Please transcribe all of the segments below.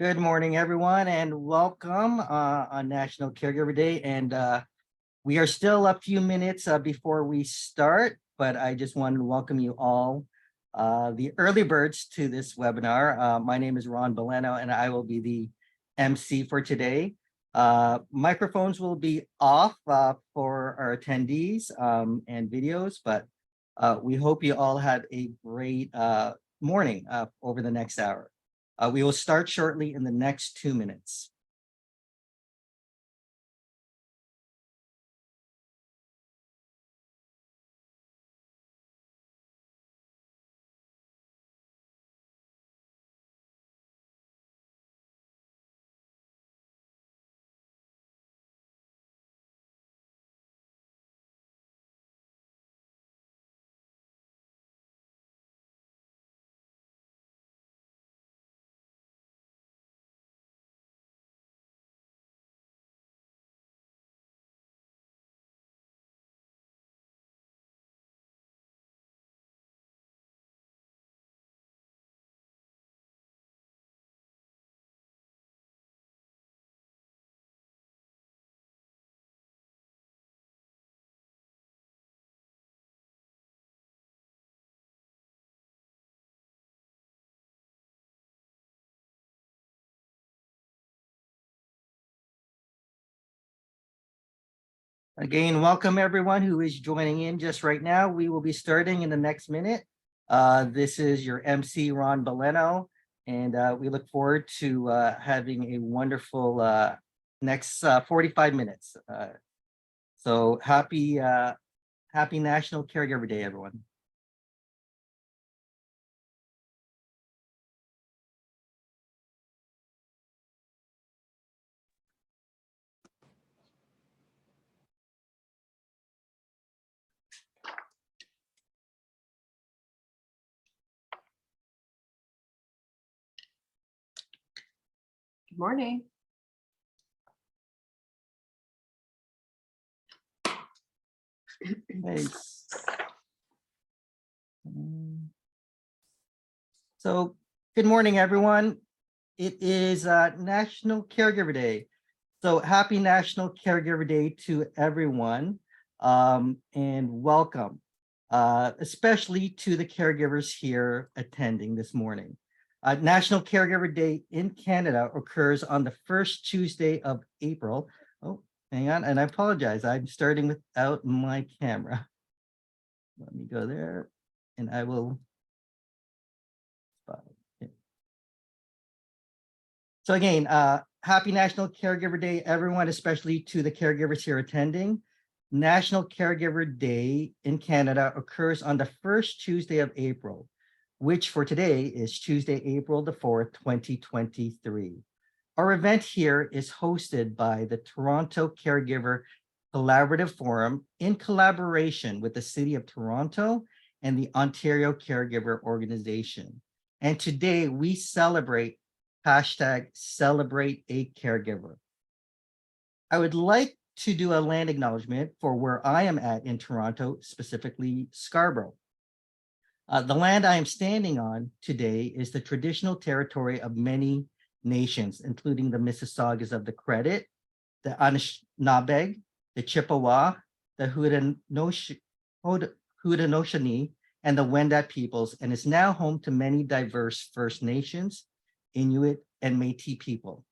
Good morning, everyone, and welcome on National Caregiver Day. And we are still a few minutes before we start, but I just wanted to welcome you all, the early birds, to this webinar. My name is Ron Boleno, and I will be the MC for today. Microphones will be off for our attendees and videos, but we hope you all had a great morning over the next hour. We will start shortly in the next 2 minutes. Again, welcome everyone who is joining in just right now. We will be starting in the next minute. This is your MC, Ron Boleno, and we look forward to having a wonderful next 45 minutes. So happy National Caregiver Day, everyone. Good morning. Thanks. So good morning, everyone. It is National Caregiver Day. So happy National Caregiver Day to everyone, and welcome, especially to the caregivers here attending this morning. National Caregiver Day in Canada occurs on the first Tuesday of April. Oh, hang on, and I apologize. I'm starting without my camera. Let me go there, and I will. So again, happy National Caregiver Day, everyone, especially to the caregivers here attending. National Caregiver Day in Canada occurs on the first Tuesday of April, which for today is Tuesday, April the 4th, 2023. Our event here is hosted by the Toronto Caregiver Collaborative Forum in collaboration with the City of Toronto and the Ontario Caregiver Organization. And today we celebrate #celebrate a caregiver. I would like to do a land acknowledgement for where I am at in Toronto, specifically Scarborough. The land I am standing on today is the traditional territory of many nations, including the Mississaugas of the Credit, the Anishinaabe, the Chippewa, the Haudenosaunee, and the Wendat peoples, and is now home to many diverse First Nations, Inuit, and Métis people.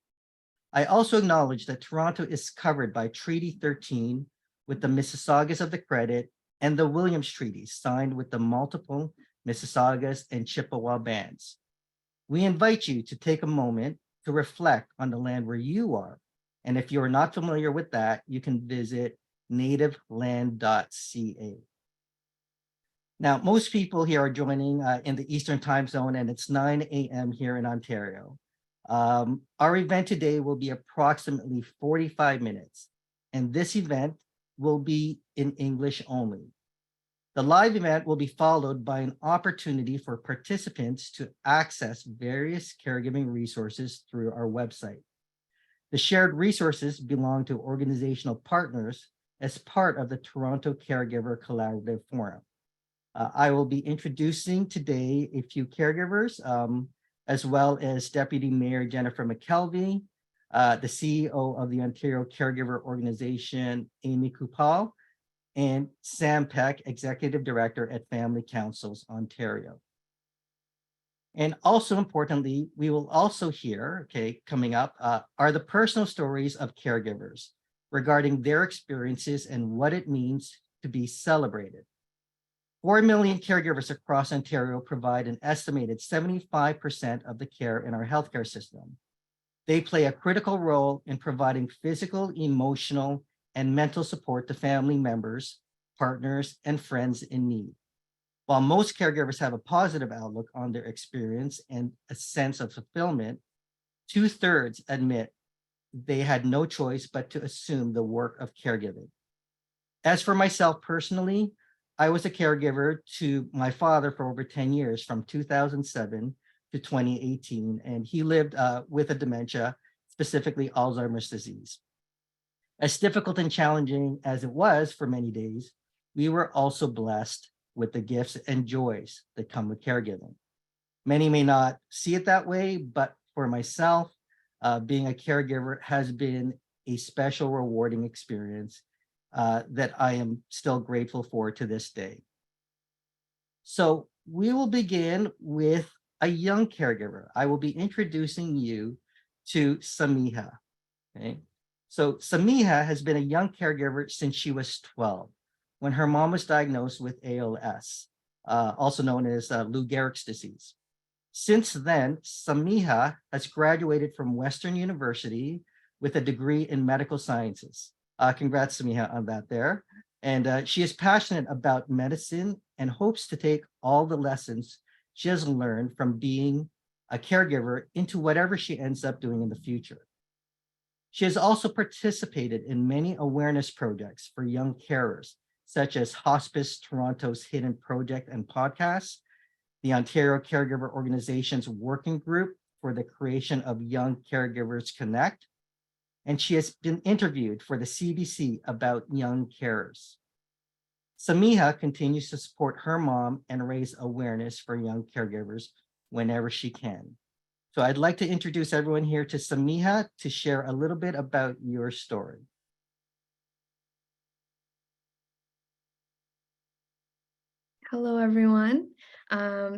I also acknowledge that Toronto is covered by Treaty 13 with the Mississaugas of the Credit and the Williams Treaty signed with the multiple Mississaugas and Chippewa bands. We invite you to take a moment to reflect on the land where you are. And if you are not familiar with that, you can visit nativeland.ca. Now, most people here are joining in the Eastern time zone, and it's 9 a.m. here in Ontario. Our event today will be approximately 45 minutes, and this event will be in English only. The live event will be followed by an opportunity for participants to access various caregiving resources through our website. The shared resources belong to organizational partners as part of the Toronto Caregiver Collaborative Forum. I will be introducing today a few caregivers, as well as Deputy Mayor Jennifer McKelvie, the CEO of the Ontario Caregiver Organization, Amy Coupal, and Sam Peck, Executive Director at Family Councils Ontario. And also importantly, we will also hear, coming up, are the personal stories of caregivers regarding their experiences and what it means to be celebrated. 4 million caregivers across Ontario provide an estimated 75% of the care in our healthcare system. They play a critical role in providing physical, emotional, and mental support to family members, partners, and friends in need. While most caregivers have a positive outlook on their experience and a sense of fulfillment, 2/3 admit they had no choice but to assume the work of caregiving. As for myself personally, I was a caregiver to my father for over 10 years, from 2007 to 2018, and he lived with a dementia, specifically Alzheimer's disease. As difficult and challenging as it was for many days, we were also blessed with the gifts and joys that come with caregiving. Many may not see it that way, but for myself, being a caregiver has been a special, rewarding experience that I am still grateful for to this day. So we will begin with a young caregiver. I will be introducing you to Samiha. Okay. So Samiha has been a young caregiver since she was 12, when her mom was diagnosed with ALS, also known as Lou Gehrig's disease. Since then, Samiha has graduated from Western University with a degree in medical sciences. Congrats, Samiha, on that there. And she is passionate about medicine and hopes to take all the lessons she has learned from being a caregiver into whatever she ends up doing in the future. She has also participated in many awareness projects for young carers, such as Hospice Toronto's Hidden Project and podcast, the Ontario Caregiver Organization's working group for the creation of Young Caregivers Connect, and she has been interviewed for the CBC about young carers. Samiha continues to support her mom and raise awareness for young caregivers whenever she can. So I'd like to introduce everyone here to Samiha to share a little bit about your story. Hello, everyone.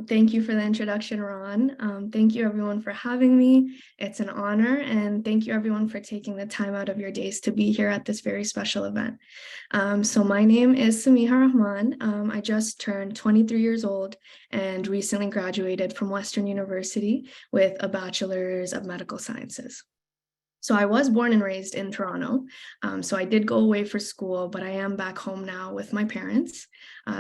Thank you for the introduction, Ron. Thank you, everyone, for having me. It's an honor, and thank you, everyone, for taking the time out of your days to be here at this very special event. So my name is Samiha Rahman. I just turned 23 years old and recently graduated from Western University with a bachelor's of medical sciences. So I was born and raised in Toronto. So I did go away for school, but I am back home now with my parents.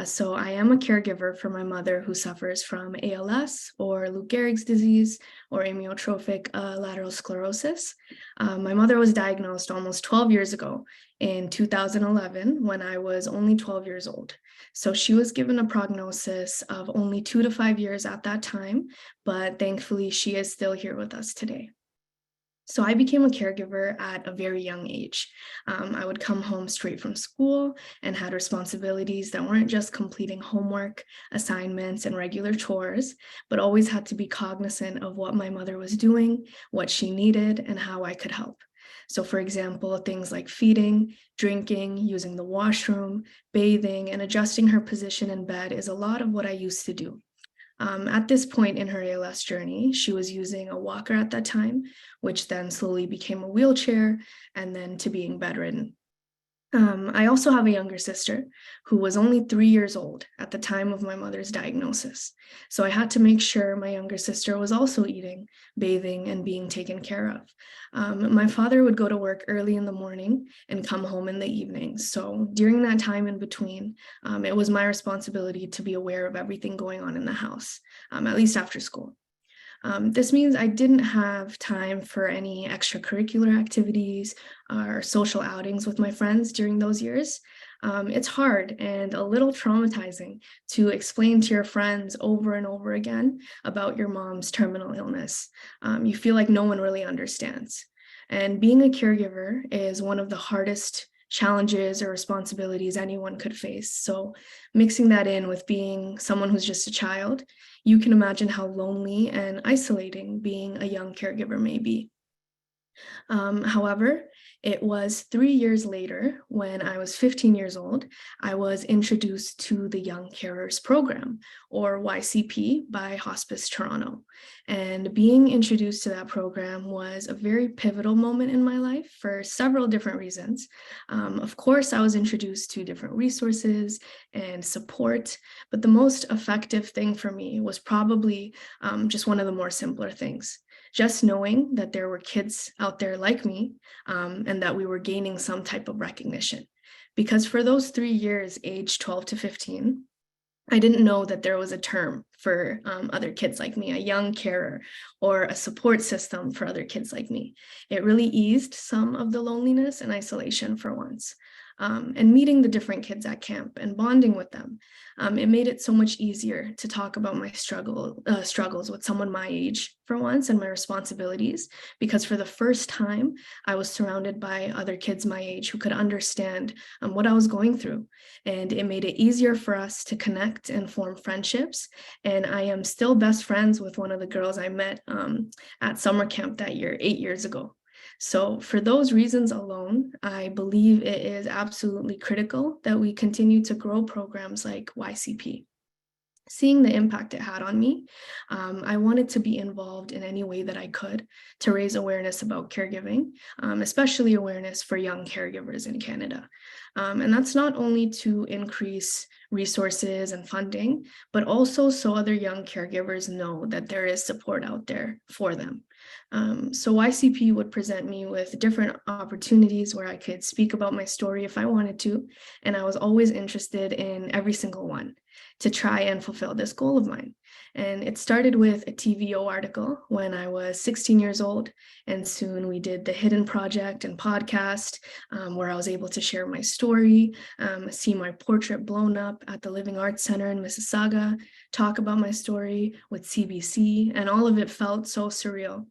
So I am a caregiver for my mother, who suffers from ALS, or Lou Gehrig's disease, or amyotrophic lateral sclerosis. My mother was diagnosed almost 12 years ago in 2011, when I was only 12 years old. So she was given a prognosis of only 2 to 5 years at that time, but thankfully she is still here with us today. So I became a caregiver at a very young age. I would come home straight from school and had responsibilities that weren't just completing homework, assignments, and regular chores, but always had to be cognizant of what my mother was doing, what she needed, and how I could help. So for example, things like feeding, drinking, using the washroom, bathing, and adjusting her position in bed is a lot of what I used to do. At this point in her ALS journey, she was using a walker at that time, which then slowly became a wheelchair, and then to being bedridden. I also have a younger sister who was only 3 years old at the time of my mother's diagnosis. So I had to make sure my younger sister was also eating, bathing, and being taken care of. My father would go to work early in the morning and come home in the evening. So during that time in between, it was my responsibility to be aware of everything going on in the house, at least after school. This means I didn't have time for any extracurricular activities or social outings with my friends during those years. It's hard and a little traumatizing to explain to your friends over and over again about your mom's terminal illness. You feel like no one really understands. And being a caregiver is one of the hardest challenges or responsibilities anyone could face. So mixing that in with being someone who's just a child, you can imagine how lonely and isolating being a young caregiver may be. However, it was 3 years later, when I was 15 years old, I was introduced to the Young Carers Program, or YCP, by Hospice Toronto. And being introduced to that program was a very pivotal moment in my life for several different reasons. Of course, I was introduced to different resources and support, but the most effective thing for me was probably just one of the more simpler things. Just knowing that there were kids out there like me, and that we were gaining some type of recognition. Because for those 3 years, age 12 to 15, I didn't know that there was a term for other kids like me, a young carer, or a support system for other kids like me. It really eased some of the loneliness and isolation for once. And meeting the different kids at camp and bonding with them, it made it so much easier to talk about my struggles with someone my age for once, and my responsibilities, because for the first time, I was surrounded by other kids my age who could understand what I was going through. And it made it easier for us to connect and form friendships. And I am still best friends with one of the girls I met at summer camp that year, 8 years ago. So for those reasons alone, I believe it is absolutely critical that we continue to grow programs like YCP. Seeing the impact it had on me, I wanted to be involved in any way that I could to raise awareness about caregiving, especially awareness for young caregivers in Canada. And that's not only to increase resources and funding, but also so other young caregivers know that there is support out there for them. So YCP would present me with different opportunities where I could speak about my story if I wanted to, and I was always interested in every single one to try and fulfill this goal of mine. And it started with a TVO article when I was 16 years old, and soon we did the Hidden Project and podcast, where I was able to share my story, see my portrait blown up at the Living Arts Center in Mississauga, talk about my story with CBC, and all of it felt so surreal.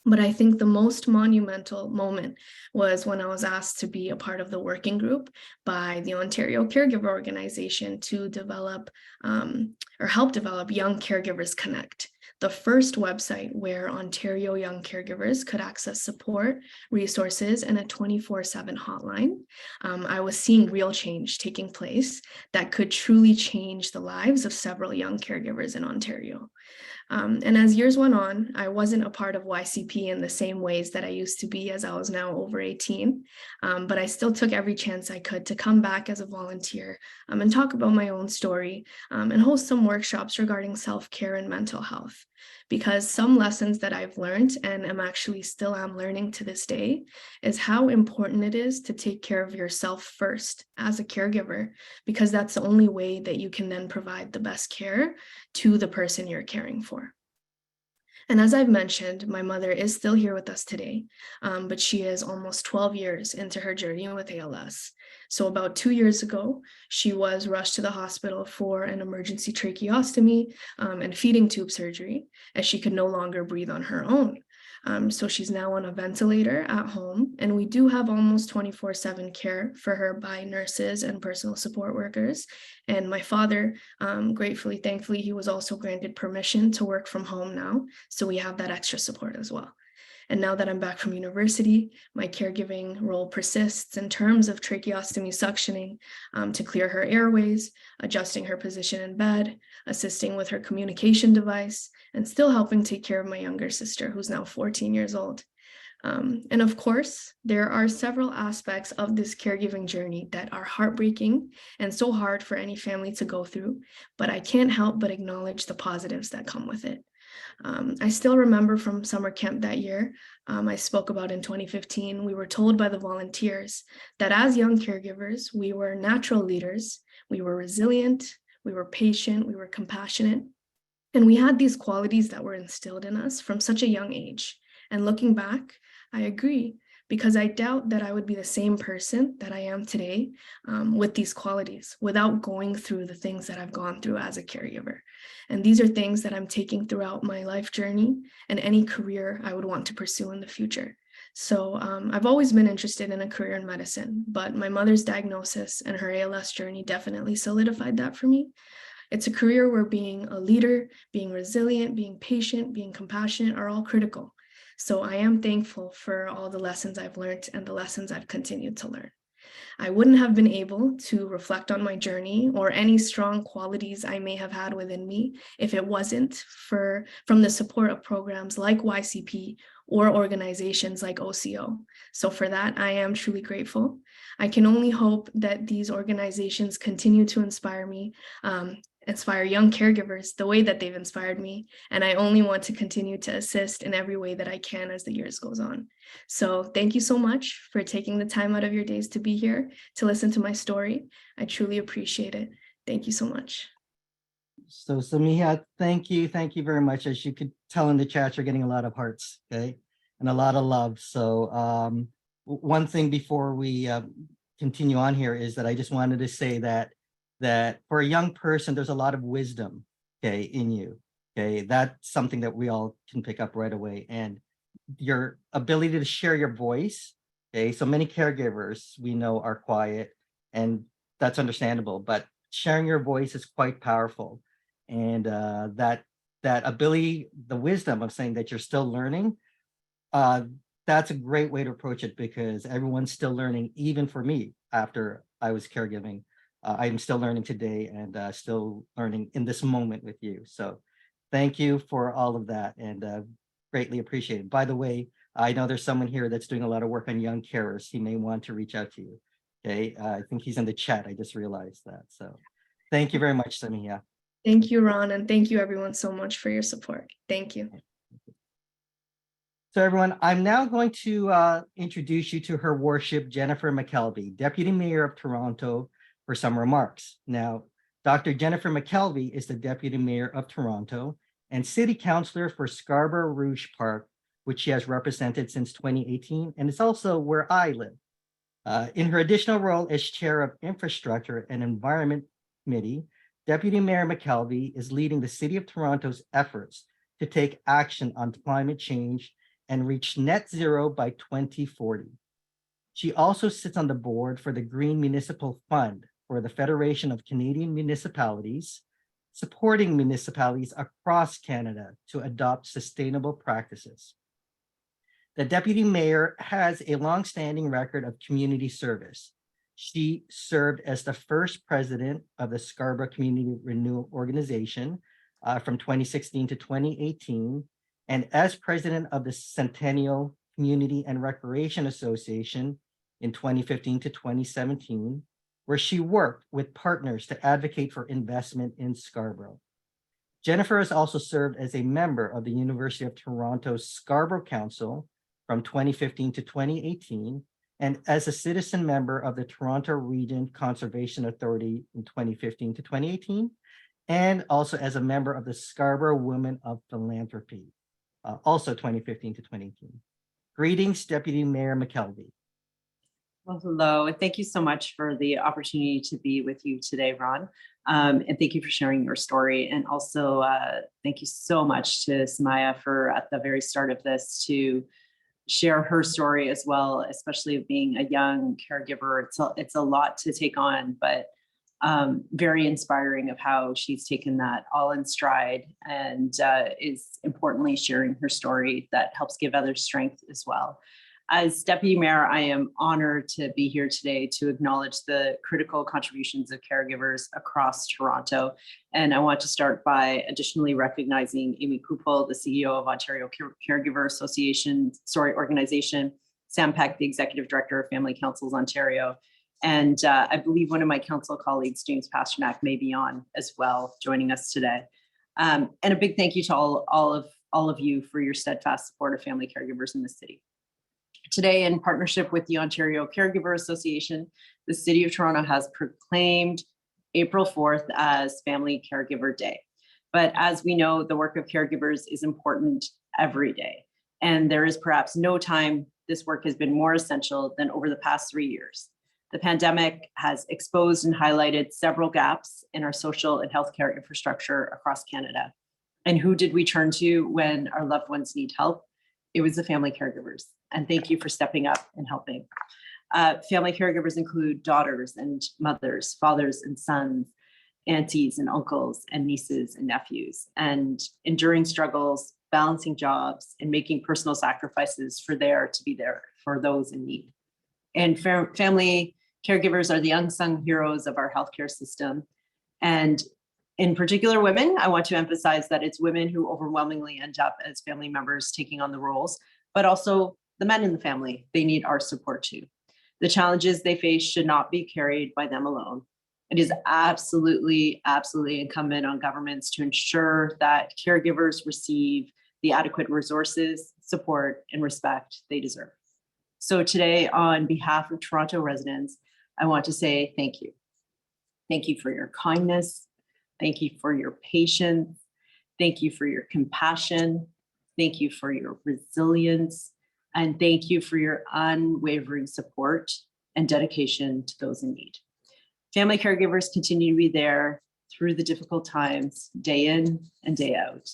But I think the most monumental moment was when I was asked to be a part of the working group by the Ontario Caregiver organization to develop or help develop Young Caregivers Connect, the first website where Ontario young caregivers could access support, resources, and a 24/7 hotline. I was seeing real change taking place that could truly change the lives of several young caregivers in Ontario. And as years went on, I wasn't a part of YCP in the same ways that I used to be, as I was now over 18, but I still took every chance I could to come back as a volunteer and talk about my own story and host some workshops regarding self-care and mental health. Because some lessons that I've learned and am actually still am learning to this day is how important it is to take care of yourself first as a caregiver, because that's the only way that you can then provide the best care to the person you're caring for. And as I've mentioned, my mother is still here with us today, but she is almost 12 years into her journey with ALS. So about 2 years ago, she was rushed to the hospital for an emergency tracheostomy and feeding tube surgery, as she could no longer breathe on her own. So she's now on a ventilator at home, and we do have almost 24/7 care for her by nurses and personal support workers. And my father, gratefully, thankfully, he was also granted permission to work from home now. So we have that extra support as well. And now that I'm back from university, my caregiving role persists in terms of tracheostomy suctioning to clear her airways, adjusting her position in bed, assisting with her communication device, and still helping take care of my younger sister, who's now 14 years old. And of course, there are several aspects of this caregiving journey that are heartbreaking and so hard for any family to go through, but I can't help but acknowledge the positives that come with it. I still remember from summer camp that year, I spoke about in 2015, we were told by the volunteers that as young caregivers, we were natural leaders, we were resilient, we were patient, we were compassionate, and we had these qualities that were instilled in us from such a young age. And looking back, I agree, because I doubt that I would be the same person that I am today with these qualities without going through the things that I've gone through as a caregiver. And these are things that I'm taking throughout my life journey and any career I would want to pursue in the future. So I've always been interested in a career in medicine, but my mother's diagnosis and her ALS journey definitely solidified that for me. It's a career where being a leader, being resilient, being patient, being compassionate are all critical. So I am thankful for all the lessons I've learned and the lessons I've continued to learn. I wouldn't have been able to reflect on my journey or any strong qualities I may have had within me if it wasn't from the support of programs like YCP or organizations like OCO. So for that, I am truly grateful. I can only hope that these organizations continue to inspire me, inspire young caregivers the way that they've inspired me. And I only want to continue to assist in every way that I can as the years goes on. So thank you so much for taking the time out of your days to be here, to listen to my story. I truly appreciate it. Thank you so much. So Samia, thank you. Thank you very much. As you could tell in the chat, you're getting a lot of hearts, okay? And a lot of love. So one thing before we continue on here is that I just wanted to say that for a young person, there's a lot of wisdom, okay, in you, okay? That's something that we all can pick up right away. And your ability to share your voice, okay? So many caregivers we know are quiet, and that's understandable, but sharing your voice is quite powerful. And that ability, the wisdom of saying that you're still learning, that's a great way to approach it, because everyone's still learning, even for me, after I was caregiving. I'm still learning today, and still learning in this moment with you. So thank you for all of that, and greatly appreciated. By the way, I know there's someone here that's doing a lot of work on young carers. He may want to reach out to you. Okay, I think he's in the chat. I just realized that. So thank you very much, Samia. Thank you, Ron, and thank you everyone so much for your support. Thank you. So everyone, I'm now going to introduce you to Her Worship Jennifer McKelvie, Deputy Mayor of Toronto, for some remarks. Now, Dr. Jennifer McKelvie is the Deputy Mayor of Toronto and City Councillor for Scarborough Rouge Park, which she has represented since 2018, and it's also where I live. In her additional role as Chair of Infrastructure and Environment Committee, Deputy Mayor McKelvie is leading the City of Toronto's efforts to take action on climate change and reach net zero by 2040. She also sits on the board for the Green Municipal Fund for the Federation of Canadian Municipalities, supporting municipalities across Canada to adopt sustainable practices. The Deputy Mayor has a long-standing record of community service. She served as the first president of the Scarborough Community Renewal Organization from 2016 to 2018, and as president of the Centennial Community and Recreation Association in 2015 to 2017, where she worked with partners to advocate for investment in Scarborough. Jennifer has also served as a member of the University of Toronto's Scarborough Council from 2015 to 2018, and as a citizen member of the Toronto Region Conservation Authority in 2015 to 2018, and also as a member of the Scarborough Women of Philanthropy, also 2015 to 2018. Greetings, Deputy Mayor McKelvie. Well, hello, and thank you so much for the opportunity to be with you today, Ron. And thank you for sharing your story. And also, thank you so much to Samaya for, at the very start of this, to share her story as well, especially of being a young caregiver. It's a lot to take on, but very inspiring of how she's taken that all in stride, and is importantly sharing her story that helps give others strength as well. As Deputy Mayor, I am honored to be here today to acknowledge the critical contributions of caregivers across Toronto. And I want to start by additionally recognizing Amy Coupal, the CEO of Ontario Caregiver Organization, Sam Peck, the Executive Director of Family Councils Ontario, and I believe one of my council colleagues, James Pasternak, may be on as well, joining us today. And a big thank you to all of you for your steadfast support of family caregivers in the city. Today, in partnership with the Ontario Caregiver Association, the City of Toronto has proclaimed April 4th as Family Caregiver Day. But as we know, the work of caregivers is important every day. And there is perhaps no time this work has been more essential than over the past 3 years. The pandemic has exposed and highlighted several gaps in our social and healthcare infrastructure across Canada. And who did we turn to when our loved ones need help? It was the family caregivers. And thank you for stepping up and helping. Family caregivers include daughters and mothers, fathers and sons, aunties and uncles, and nieces and nephews, and enduring struggles, balancing jobs, and making personal sacrifices to be there for those in need. And family caregivers are the unsung heroes of our healthcare system. And in particular, women, I want to emphasize that it's women who overwhelmingly end up as family members taking on the roles, but also the men in the family. They need our support too. The challenges they face should not be carried by them alone. It is absolutely incumbent on governments to ensure that caregivers receive the adequate resources, support, and respect they deserve. So today, on behalf of Toronto residents, I want to say thank you. Thank you for your kindness. Thank you for your patience. Thank you for your compassion. Thank you for your resilience. And thank you for your unwavering support and dedication to those in need. Family caregivers continue to be there through the difficult times, day in and day out.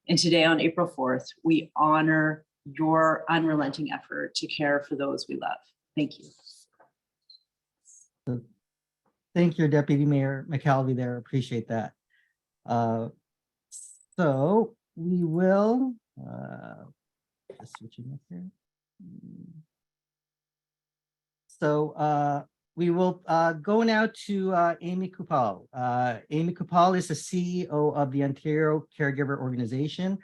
And today on April 4th, we honor your unrelenting effort to care for those we love. Thank you. Thank you, Deputy Mayor McKelvie there. Appreciate that. So we will, just switching up here. So we will go now to Amy Coupal. Amy Coupal is the CEO of the Ontario Caregiver Organization,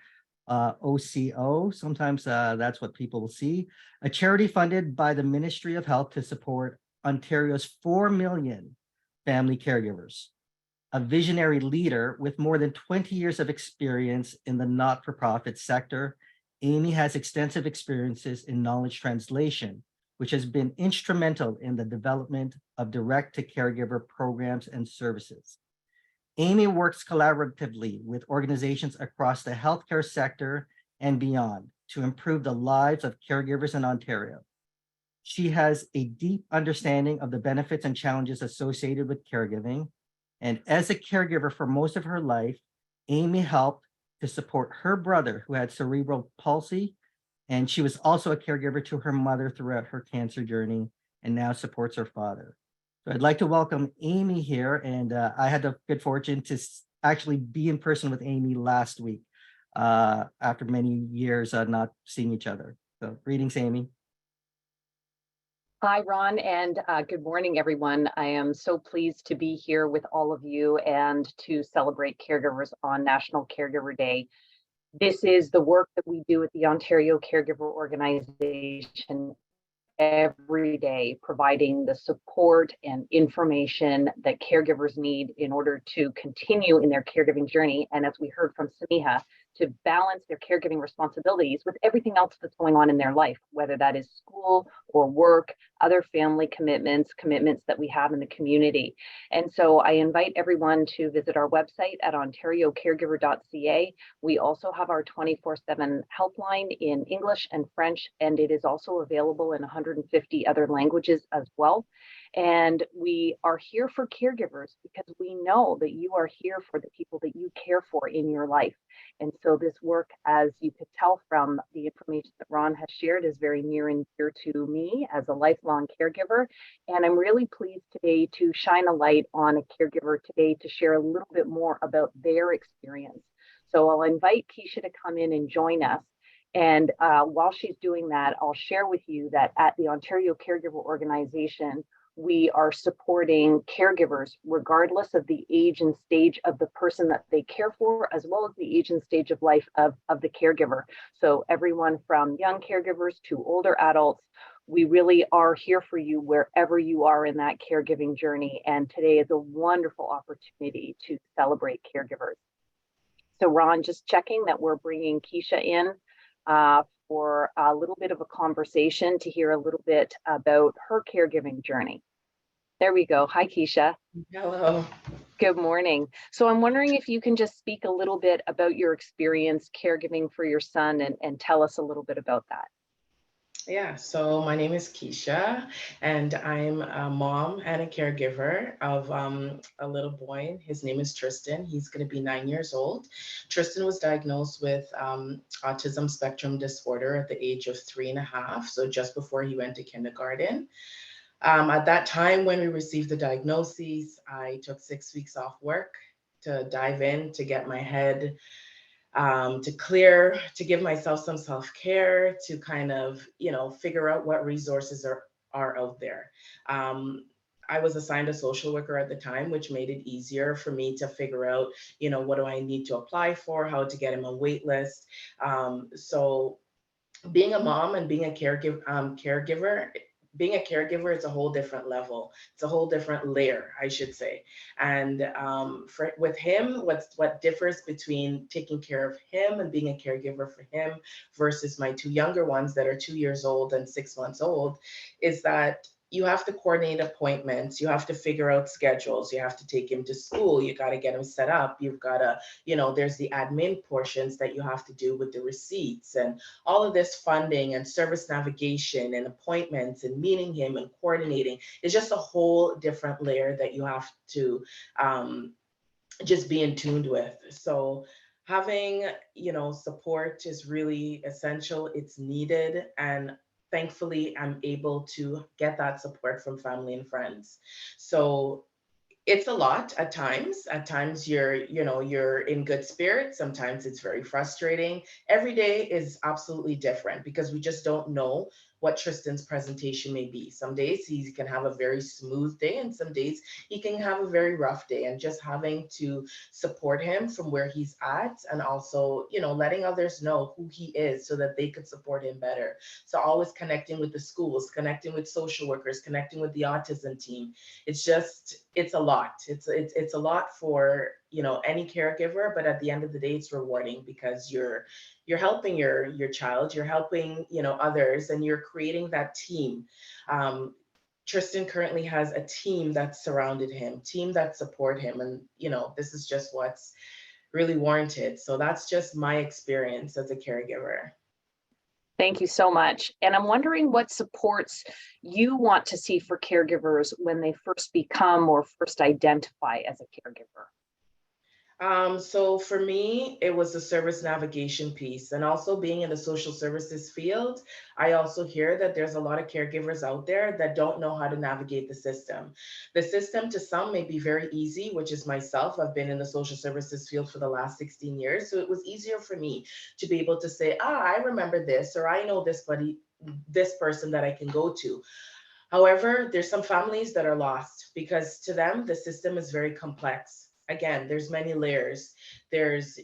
OCO. Sometimes that's what people will see. A charity funded by the Ministry of Health to support Ontario's 4 million family caregivers. A visionary leader with more than 20 years of experience in the not-for-profit sector, Amy has extensive experiences in knowledge translation, which has been instrumental in the development of direct-to-caregiver programs and services. Amy works collaboratively with organizations across the healthcare sector and beyond to improve the lives of caregivers in Ontario. She has a deep understanding of the benefits and challenges associated with caregiving. And as a caregiver for most of her life, Amy helped to support her brother who had cerebral palsy. And she was also a caregiver to her mother throughout her cancer journey and now supports her father. So I'd like to welcome Amy here. And I had the good fortune to actually be in person with Amy last week after many years not seeing each other. So greetings, Amy. Hi, Ron, and good morning, everyone. I am so pleased to be here with all of you and to celebrate caregivers on National Caregiver Day. This is the work that we do at the Ontario Caregiver Organization every day, providing the support and information that caregivers need in order to continue in their caregiving journey. And as we heard from Samantha, to balance their caregiving responsibilities with everything else that's going on in their life, whether that is school or work, other family commitments that we have in the community. And so I invite everyone to visit our website at ontariocaregiver.ca. We also have our 24/7 helpline in English and French, and it is also available in 150 other languages as well. And we are here for caregivers because we know that you are here for the people that you care for in your life. And so this work, as you could tell from the information that Ron has shared, is very near and dear to me as a lifelong caregiver. And I'm really pleased today to shine a light on a caregiver today to share a little bit more about their experience. So I'll invite Keisha to come in and join us. And while she's doing that, I'll share with you that at the Ontario Caregiver Organization, we are supporting caregivers regardless of the age and stage of the person that they care for, as well as the age and stage of life of the caregiver. So everyone from young caregivers to older adults, we really are here for you wherever you are in that caregiving journey. And today is a wonderful opportunity to celebrate caregivers. So Ron, just checking that we're bringing Keisha in for a little bit of a conversation to hear a little bit about her caregiving journey. There we go. Hi, Keisha. Hello. Good morning. So I'm wondering if you can just speak a little bit about your experience caregiving for your son and tell us a little bit about that. Yeah, so my name is Keisha, and I'm a mom and a caregiver of a little boy. His name is Tristan. He's going to be 9 years old. Tristan was diagnosed with autism spectrum disorder at the age of 3.5, so just before he went to kindergarten. At that time, when we received the diagnosis, I took 6 weeks off work to dive in, to get my head to clear, to give myself some self care, to kind of, figure out what resources are out there. Um, I was assigned a social worker at the time, which made it easier for me to figure out, what do I need to apply for, how to get him a wait list. So being a mom and being a caregiver, being a caregiver is a whole different level. It's a whole different layer, I should say. And with him, what differs between taking care of him and being a caregiver for him versus my two younger ones that are 2 years old and 6 months old is that you have to coordinate appointments, you have to figure out schedules, you have to take him to school, you got to get him set up, you've got to, there's the admin portions that you have to do with the receipts and all of this funding and service navigation and appointments and meeting him and coordinating is just a whole different layer that you have to um, just be in tuned with. So having, support is really essential. It's needed. And thankfully, I'm able to get that support from family and friends. So it's a lot at times. At times you're in good spirits. Sometimes it's very frustrating. Every day is absolutely different because we just don't know what Tristan's presentation may be. Some days he can have a very smooth day, and some days he can have a very rough day. And just having to support him from where he's at, and also, letting others know who he is so that they could support him better. So always connecting with the schools, connecting with social workers, connecting with the autism team. It's a lot. It's a lot for any caregiver, but at the end of the day it's rewarding because you're helping your child, you're helping others, and you're creating that team. um, Tristan currently has a team that surrounded him, team that support him, and this is just what's really warranted. So that's just my experience as a caregiver. Thank you so much. And I'm wondering what supports you want to see for caregivers when they first become or first identify as a caregiver. So for me, it was the service navigation piece, and also being in the social services field. I also hear that there's a lot of caregivers out there that don't know how to navigate the system. The system to some may be very easy, which is myself. I've been in the social services field for the last 16 years. So it was easier for me to be able to say, I remember this, or I know this person that I can go to. However, there's some families that are lost because to them, the system is very complex. Again, there's many layers. There's,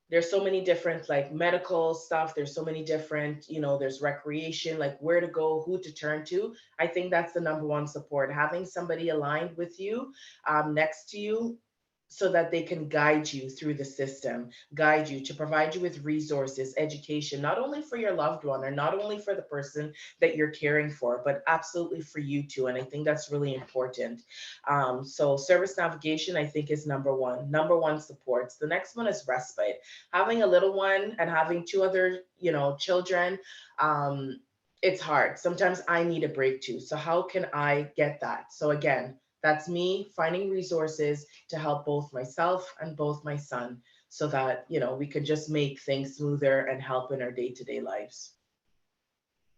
there's so many different like medical stuff. There's so many different, there's recreation, like where to go, who to turn to. I think that's the number one support, having somebody aligned with you, next to you, so that they can guide you through the system, guide you to provide you with resources, education, not only for your loved one or not only for the person that you're caring for, but absolutely for you too. And I think that's really important. So service navigation, I think, is number one. Number one supports. The next one is respite. Having a little one and having two other, children, it's hard. Sometimes I need a break too. So how can I get that? So again, that's me finding resources to help both myself and both my son so that, we can just make things smoother and help in our day-to-day lives.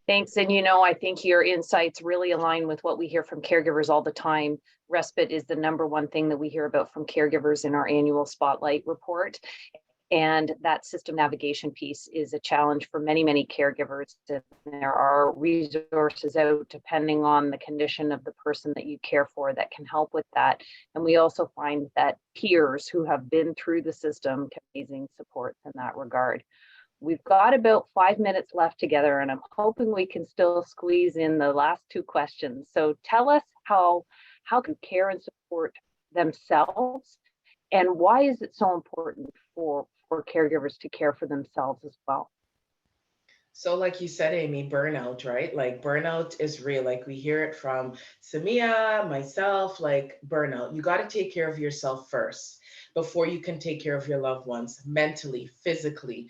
Thanks. And, I think your insights really align with what we hear from caregivers all the time. Respite is the number one thing that we hear about from caregivers in our annual Spotlight report. And that system navigation piece is a challenge for many, many caregivers. And there are resources out depending on the condition of the person that you care for that can help with that. And we also find that peers who have been through the system can be amazing supports in that regard. We've got about 5 minutes left together, and I'm hoping we can still squeeze in the last two questions. So tell us how can care and support themselves, and why is it so important for caregivers to care for themselves as well? So like you said, Amy, burnout, right? Like burnout is real. Like we hear it from Samia, myself, like burnout. You got to take care of yourself first before you can take care of your loved ones mentally, physically.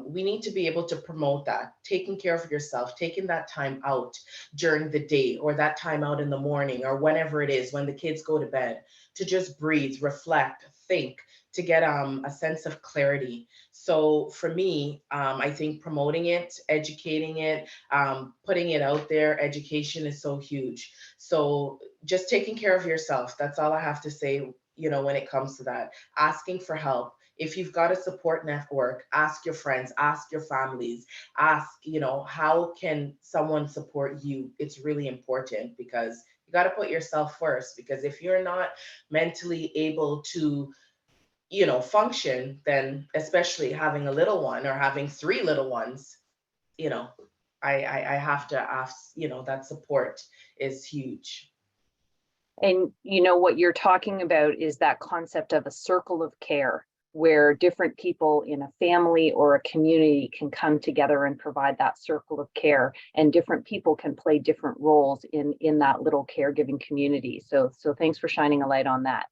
we need to be able to promote that, taking care of yourself, taking that time out during the day or that time out in the morning or whenever it is when the kids go to bed, to just breathe, reflect, think, to get a sense of clarity. So for me, I think promoting it, educating it, putting it out there, education is so huge. So just taking care of yourself, that's all I have to say, when it comes to that. Asking for help. If you've got a support network, ask your friends, ask your families, ask, how can someone support you? It's really important because you got to put yourself first. Because if you're not mentally able to, function, then especially having a little one or having three little ones, you know, I have to ask, that support is huge. And what you're talking about is that concept of a circle of care where different people in a family or a community can come together and provide that circle of care, and different people can play different roles in that little caregiving community. So thanks for shining a light on that.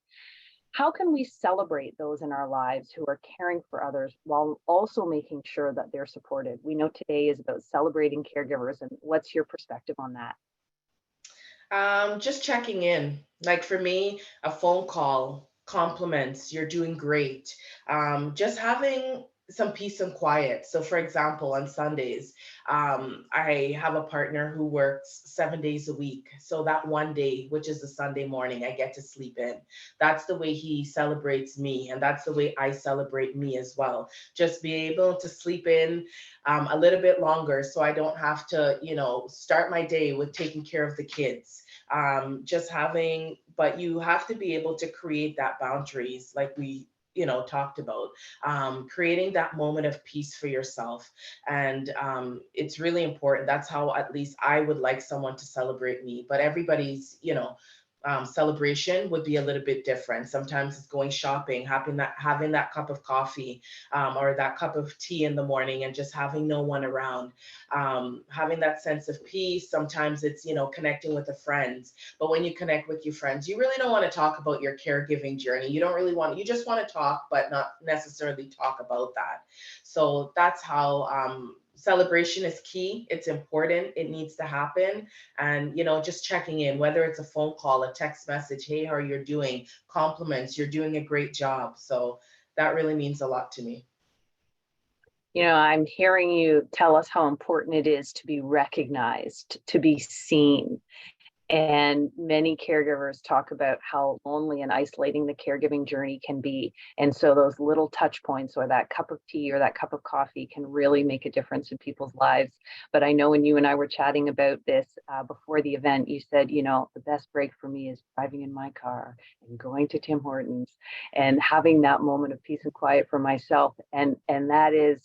How can we celebrate those in our lives who are caring for others while also making sure that they're supported? We know today is about celebrating caregivers, and what's your perspective on that? Just checking in. Like for me, a phone call, compliments, you're doing great. Just having some peace and quiet. So, for example, on Sundays, I have a partner who works 7 days a week. So that one day, which is a Sunday morning, I get to sleep in. That's the way he celebrates me, and that's the way I celebrate me as well. Just be able to sleep in a little bit longer, so I don't have to, start my day with taking care of the kids. Just having, but you have to be able to create that boundaries, like we, talked about, creating that moment of peace for yourself. And it's really important. That's how at least I would like someone to celebrate me. But everybody's, celebration would be a little bit different. Sometimes it's going shopping, having that cup of coffee, or that cup of tea in the morning, and just having no one around, having that sense of peace. Sometimes it's, connecting with a friend. But when you connect with your friends, you really don't want to talk about your caregiving journey. You just want to talk, but not necessarily talk about that. So that's how celebration is key. It's important. It needs to happen. And, just checking in, whether it's a phone call, a text message, hey, how are you doing? Compliments, you're doing a great job. So that really means a lot to me. I'm hearing you tell us how important it is to be recognized, to be seen. And many caregivers talk about how lonely and isolating the caregiving journey can be. And so those little touch points, or that cup of tea or that cup of coffee, can really make a difference in people's lives. But I know when you and I were chatting about this before the event, you said, the best break for me is driving in my car and going to Tim Hortons and having that moment of peace and quiet for myself. And that is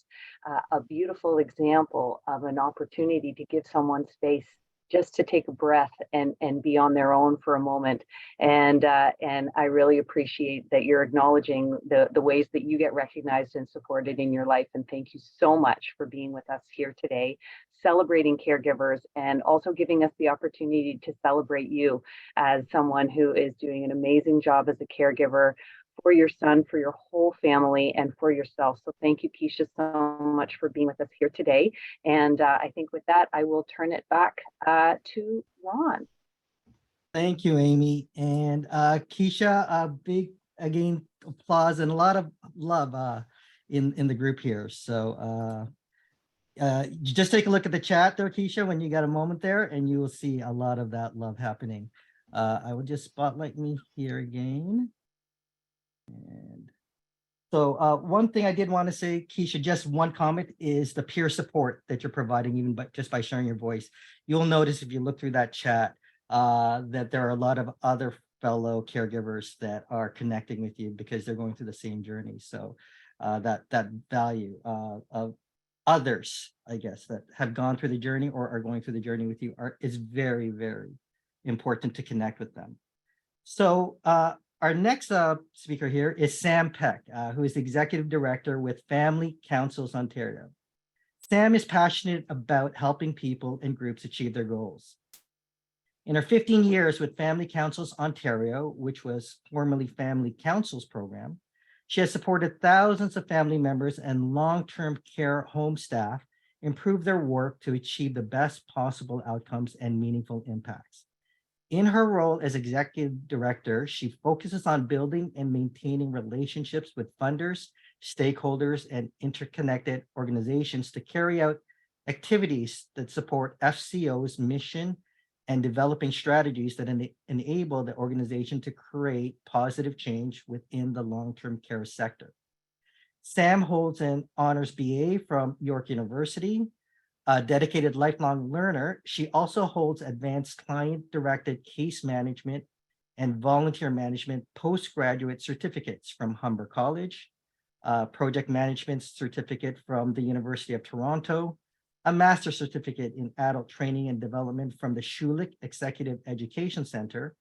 a beautiful example of an opportunity to give someone space just to take a breath and be on their own for a moment. And I really appreciate that you're acknowledging the ways that you get recognized and supported in your life. And thank you so much for being with us here today, celebrating caregivers, and also giving us the opportunity to celebrate you as someone who is doing an amazing job as a caregiver for your son, for your whole family, and for yourself. So thank you, Keisha, so much for being with us here today. And I think with that, I will turn it back to Ron. Thank you, Amy. And Keisha, a big, again, applause and a lot of love in the group here. So just take a look at the chat there, Keisha, when you got a moment there, and you will see a lot of that love happening. I will just spotlight me here again. And so one thing I did want to say, Keisha, just one comment, is the peer support that you're providing, even just by sharing your voice. You'll notice if you look through that chat that there are a lot of other fellow caregivers that are connecting with you because they're going through the same journey. So that value of others, I guess, that have gone through the journey or are going through the journey with you is very, very important to connect with them. So our next speaker here is Sam Peck, who is the Executive Director with Family Councils Ontario. Sam is passionate about helping people and groups achieve their goals. In her 15 years with Family Councils Ontario, which was formerly Family Councils Program, She has supported thousands of family members and long-term care home staff improve their work to achieve the best possible outcomes and meaningful impacts. In her role as executive director, she focuses on building and maintaining relationships with funders, stakeholders, and interconnected organizations to carry out activities that support FCO's mission and developing strategies that enable the organization to create positive change within the long-term care sector. Sam holds an honors BA from York University. A dedicated lifelong learner, she also holds advanced client-directed case management and volunteer management postgraduate certificates from Humber College, project management certificate from the University of Toronto, a master's certificate in adult training and development from the Schulich Executive Education Center,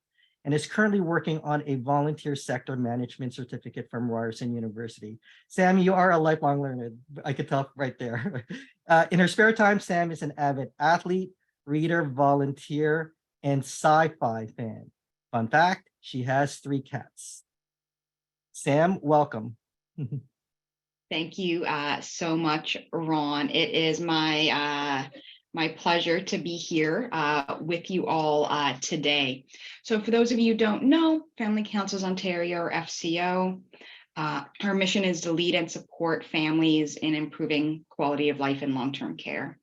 and is currently working on a volunteer sector management certificate from Ryerson University. Sam, you are a lifelong learner. I could tell right there. In her spare time, Sam is an avid athlete, reader, volunteer, and sci-fi fan. Fun fact, she has 3 cats. Sam, welcome. Thank you so much, Ron. It is my pleasure to be here with you all today. So for those of you who don't know, Family Councils Ontario, or FCO, our mission is to lead and support families in improving quality of life in long-term care.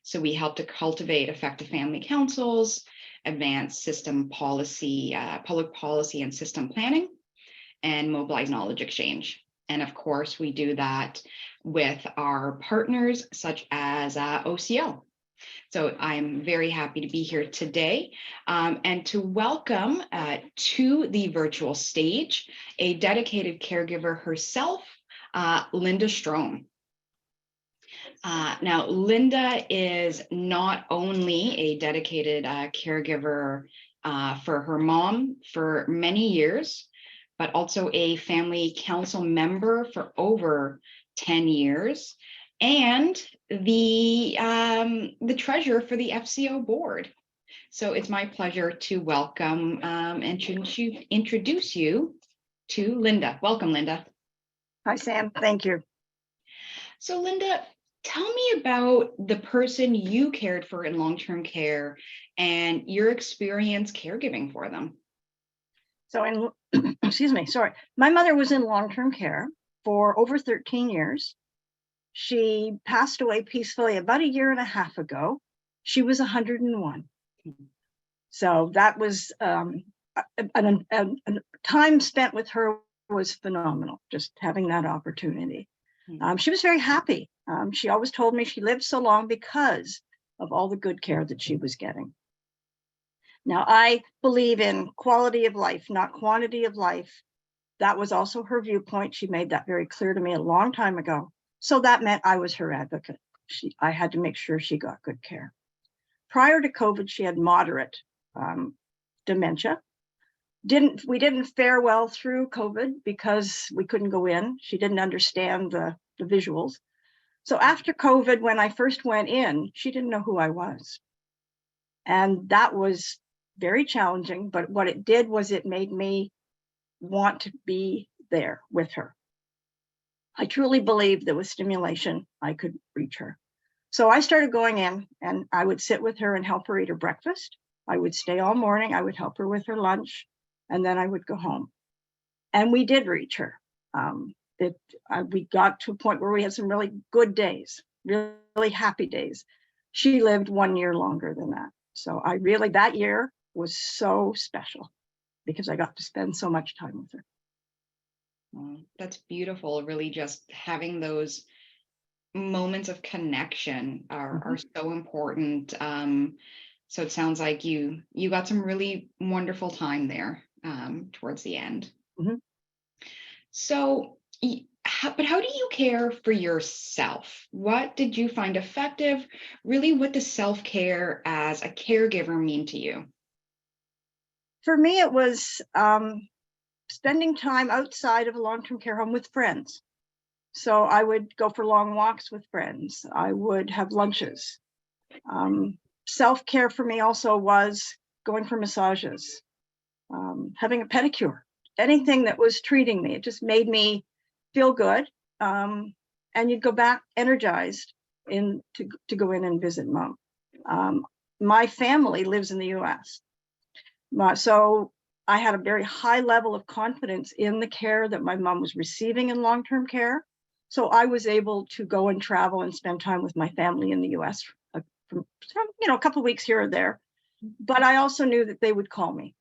So we help to cultivate effective family councils, advance system policy, public policy and system planning, and mobilize knowledge exchange. And of course, we do that with our partners such as OCO. So I'm very happy to be here today and to welcome to the virtual stage a dedicated caregiver herself, Linda Strom. Now, Linda is not only a dedicated caregiver for her mom for many years, but also a family council member for over 10 years, and the treasurer for the FCO board. So it's my pleasure to welcome and introduce you to Linda. Welcome, Linda. Hi, Sam. Thank you. So Linda, tell me about the person you cared for in long-term care and your experience caregiving for them. So excuse me, sorry. My mother was in long-term care for over 13 years. She passed away peacefully about 1.5 years ago. She was 101. So that was a time spent with her was phenomenal, just having that opportunity. She was very happy. She always told me she lived so long because of all the good care that she was getting. Now, I believe in quality of life, not quantity of life. That was also her viewpoint. She made that very clear to me a long time ago. So that meant I was her advocate. I had to make sure she got good care. Prior to COVID, she had moderate dementia. We didn't fare well through COVID because we couldn't go in. She didn't understand the visuals. So after COVID, when I first went in, she didn't know who I was. And that was very challenging, but what it did was it made me want to be there with her. I truly believed that with stimulation, I could reach her. So I started going in and I would sit with her and help her eat her breakfast. I would stay all morning. I would help her with her lunch, and then I would go home. And we did reach her. We got to a point where we had some really good days, really happy days. She lived 1 year longer than that. So that year was so special because I got to spend so much time with her. That's beautiful. Really just having those moments of connection are so important. So it sounds like you got some really wonderful time there towards the end. So, but how do you care for yourself? What did you find effective? Really, what does self-care as a caregiver mean to you? For me, it was spending time outside of a long-term care home with friends. So I would go for long walks with friends. I would have lunches. Self-care for me also was going for massages, having a pedicure, anything that was treating me. It just made me feel good. And you'd go back energized to go in and visit mom. My family lives in the US. So I had a very high level of confidence in the care that my mom was receiving in long-term care. So I was able to go and travel and spend time with my family in the US from a couple of weeks here or there. But I also knew that they would call me.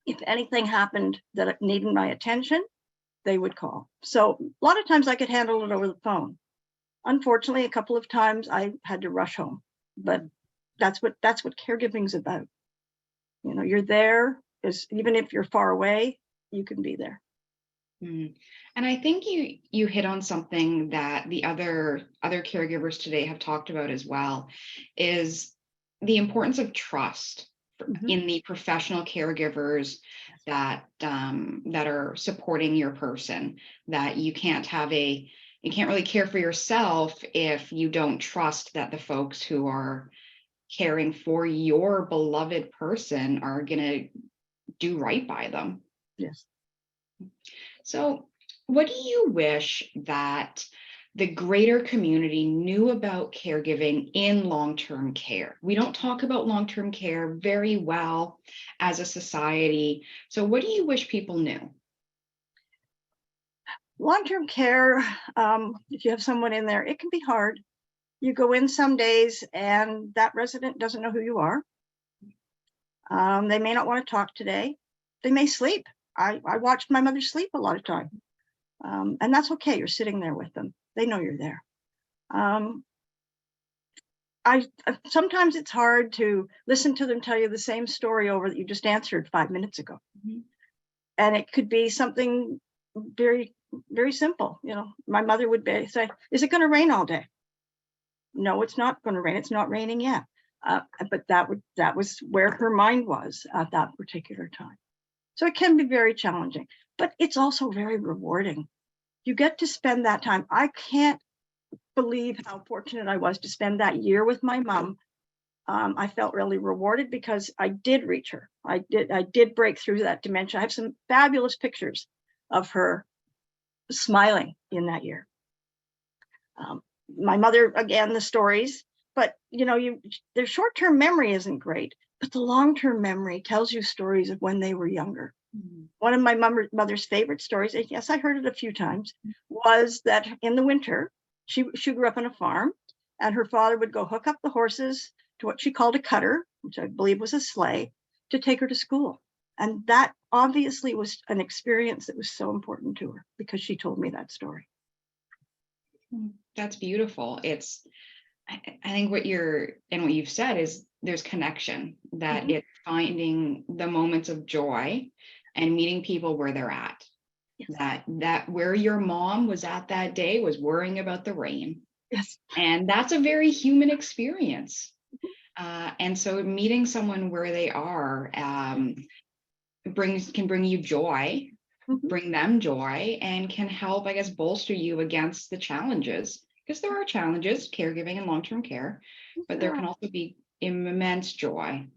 If anything happened that needed my attention, they would call. So a lot of times I could handle it over the phone. Unfortunately, a couple of times I had to rush home, but that's what caregiving is about. You're there, even if you're far away, you can be there. And I think you hit on something that the other caregivers today have talked about as well, is the importance of trust in the professional caregivers that are supporting your person. That you can't really care for yourself if you don't trust that the folks who are caring for your beloved person are going to do right by them. Yes. So what do you wish that the greater community knew about caregiving in long-term care? We don't talk about long-term care very well as a society. So what do you wish people knew? Long-term care, if you have someone in there, it can be hard. You go in some days and that resident doesn't know who you are. They may not want to talk today. They may sleep. I watched my mother sleep a lot of time. And that's okay. You're sitting there with them. They know you're there. Sometimes it's hard to listen to them tell you the same story over that you just answered 5 minutes ago. And it could be something very, very simple. My mother would say, is it going to rain all day? No, it's not going to rain. It's not raining yet. But that was where her mind was at that particular time. So it can be very challenging, but it's also very rewarding. You get to spend that time. I can't believe how fortunate I was to spend that year with my mom. I felt really rewarded because I did reach her. I did break through that dementia. I have some fabulous pictures of her smiling in that year. My mother, again, the stories, but their short-term memory isn't great, but the long-term memory tells you stories of when they were younger. One of my mother's favorite stories, and yes, I heard it a few times, was that in the winter, she grew up on a farm, and her father would go hook up the horses to what she called a cutter, which I believe was a sleigh, to take her to school. And that obviously was an experience that was so important to her because she told me that story. That's beautiful. I think what you've said is there's connection, that it's finding the moments of joy and meeting people where they're at. Yes. That where your mom was at that day was worrying about the rain. Yes. And that's a very human experience. And so meeting someone where they are can bring you joy, bring them joy, and can help, I guess, bolster you against the challenges. Because there are challenges, caregiving and long-term care, but there can also be immense joy.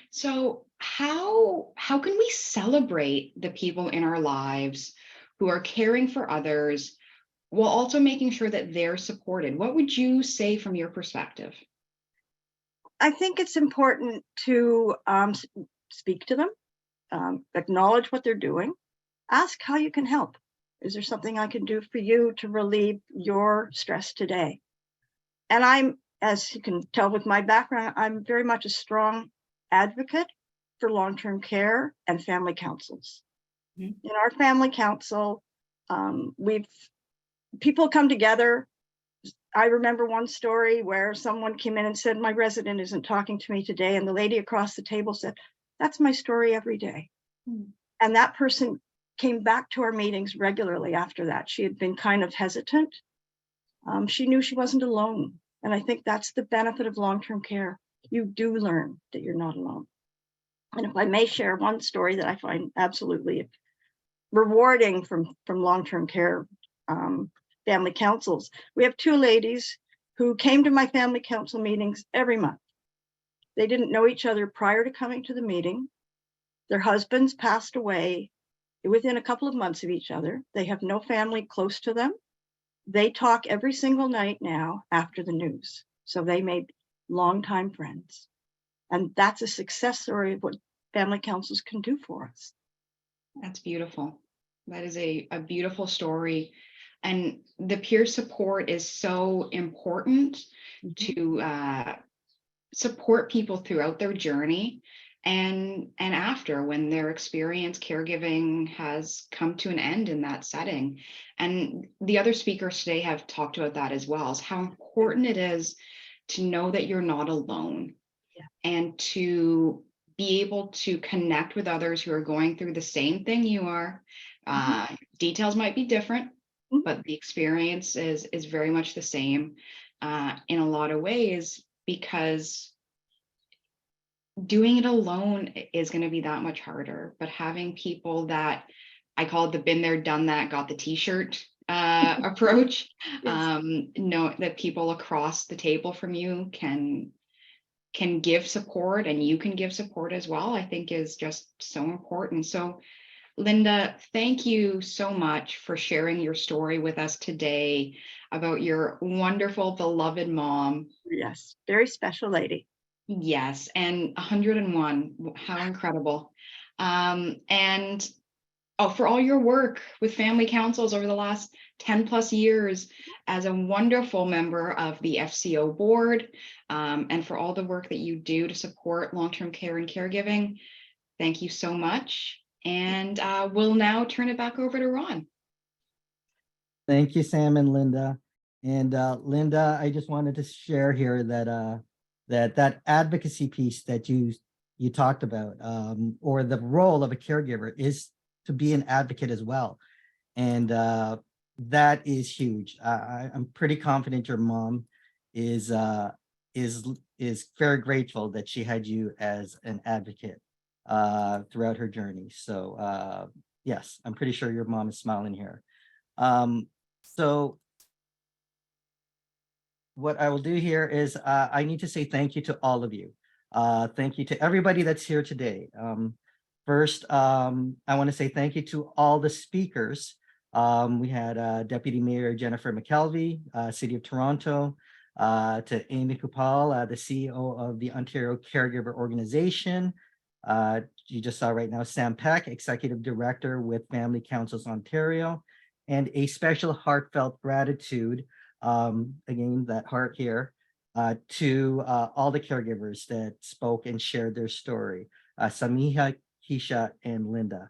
So how can we celebrate the people in our lives who are caring for others while also making sure that they're supported? What would you say from your perspective? I think it's important to speak to them, acknowledge what they're doing, ask how you can help. Is there something I can do for you to relieve your stress today? And I'm, as you can tell with my background, I'm very much a strong advocate for long-term care and family councils. In our family council, people come together. I remember one story where someone came in and said, my resident isn't talking to me today. And the lady across the table said, that's my story every day. And that person came back to our meetings regularly after that. She had been kind of hesitant. She knew she wasn't alone. And I think that's the benefit of long-term care. You do learn that you're not alone. And if I may share one story that I find absolutely rewarding from long-term care family councils. We have two ladies who came to my family council meetings every month. They didn't know each other prior to coming to the meeting. Their husbands passed away within a couple of months of each other. They have no family close to them. They talk every single night now after the news. So they made longtime friends. And that's a success story of what family councils can do for us. That's beautiful. That is a beautiful story. And the peer support is so important to support people throughout their journey and after, when their experience caregiving has come to an end in that setting. And the other speakers today have talked about that as well, is how important it is to know that you're not alone. Yeah. And to be able to connect with others who are going through the same thing you are. Details might be different, but the experience is very much the same in a lot of ways, because doing it alone is going to be that much harder. But having people that, I call it the been there, done that, got the t-shirt approach, know that people across the table from you can give support, and you can give support as well, I think is just so important. So Linda, thank you so much for sharing your story with us today about your wonderful, beloved mom. Yes, very special lady. Yes, and 101, how incredible. And for all your work with family councils over the last 10 plus years as a wonderful member of the FCO board, and for all the work that you do to support long-term care and caregiving. Thank you so much. And we'll now turn it back over to Ron. Thank you, Sam and Linda. And Linda, I just wanted to share here that that advocacy piece that you talked about, or the role of a caregiver, is to be an advocate as well. And that is huge. I'm pretty confident your mom is very grateful that she had you as an advocate throughout her journey. So yes, I'm pretty sure your mom is smiling here. So what I will do here is I need to say thank you to all of you. Thank you to everybody that's here today. First, I want to say thank you to all the speakers. We had Deputy Mayor Jennifer McKelvie, City of Toronto, to Amy Coupal, the CEO of the Ontario Caregiver Organization. You just saw right now Sam Peck, Executive Director with Family Councils Ontario, and a special heartfelt gratitude, again, that heart here, to all the caregivers that spoke and shared their story. Samantha, Keisha, and Linda.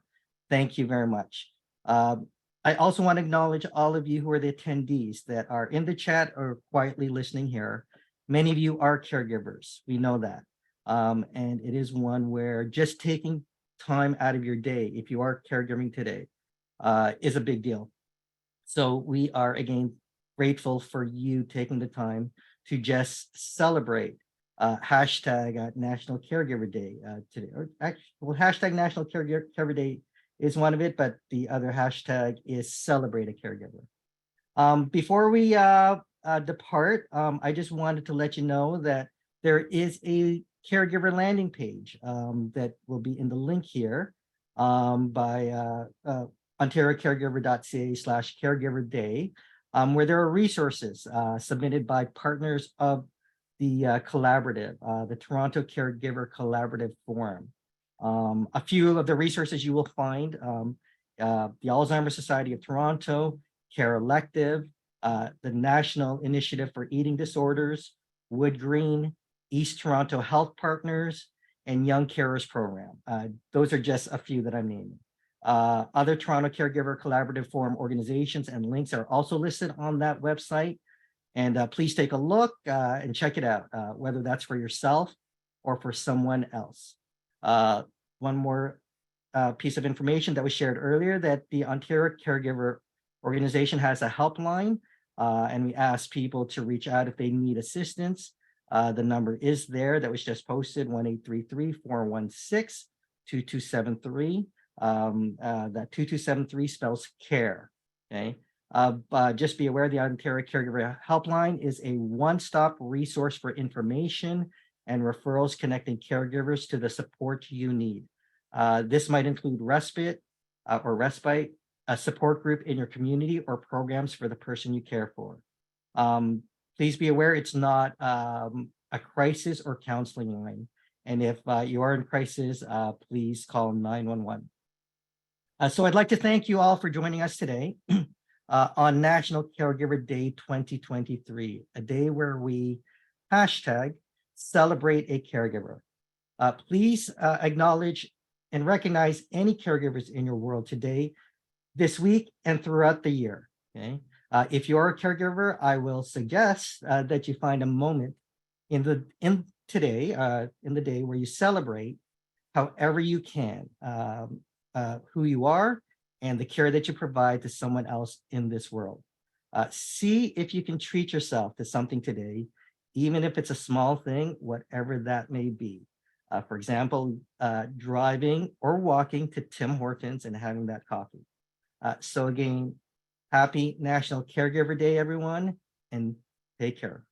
Thank you very much. I also want to acknowledge all of you who are the attendees that are in the chat or quietly listening here. Many of you are caregivers. We know that. And it is one where just taking time out of your day, if you are caregiving today, is a big deal. So we are, again, grateful for you taking the time to just celebrate hashtag National Caregiver Day today. Or actually, well, hashtag National Caregiver Day is one of it, but the other hashtag is Celebrate a Caregiver. Before we depart, I just wanted to let you know that there is a caregiver landing page that will be in the link here by ontariocaregiver.ca/caregiver day, where there are resources submitted by partners of the collaborative, the Toronto Caregiver Collaborative Forum. A few of the resources you will find, the Alzheimer's Society of Toronto, Care Elective, the National Initiative for Eating Disorders, Wood Green, East Toronto Health Partners, and Young Carers Program. Those are just a few that I'm naming. Other Toronto Caregiver Collaborative Forum organizations and links are also listed on that website. And please take a look and check it out, whether that's for yourself or for someone else. One more piece of information that was shared earlier, that the Ontario Caregiver Organization has a helpline, and we ask people to reach out if they need assistance. The number is there, that was just posted, 1-833-416-2273. That 2273 spells care, okay? Just be aware the Ontario Caregiver Helpline is a one-stop resource for information and referrals connecting caregivers to the support you need. This might include respite, or respite, a support group in your community, or programs for the person you care for. Please be aware it's not a crisis or counseling line. And if you are in crisis, please call 911. So I'd like to thank you all for joining us today on National Caregiver Day 2023, a day where we hashtag celebrate a caregiver. Please acknowledge and recognize any caregivers in your world today, this week, and throughout the year. Okay. If you are a caregiver, I will suggest that you find a moment in the day where you celebrate however you can who you are and the care that you provide to someone else in this world. See if you can treat yourself to something today, even if it's a small thing, whatever that may be. For example, driving or walking to Tim Hortons and having that coffee. So again, happy National Caregiver Day, everyone, and take care.